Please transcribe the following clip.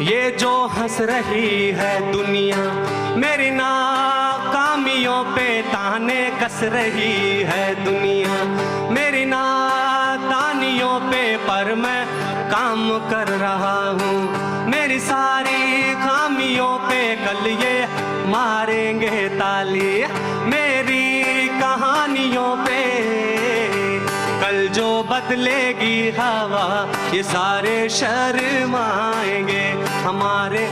ये जो हंस रही है दुनिया मेरी नाकामियों पे ताने कस रही है दुनिया मेरी नादानियों पे, पर मैं काम कर रहा हूँ। मेरी सारी खामियों पे कल ये मारेंगे ताली, मेरी कहानियों पे कल जो बदलेगी हवा ये सारे शर्माएंगे हमारे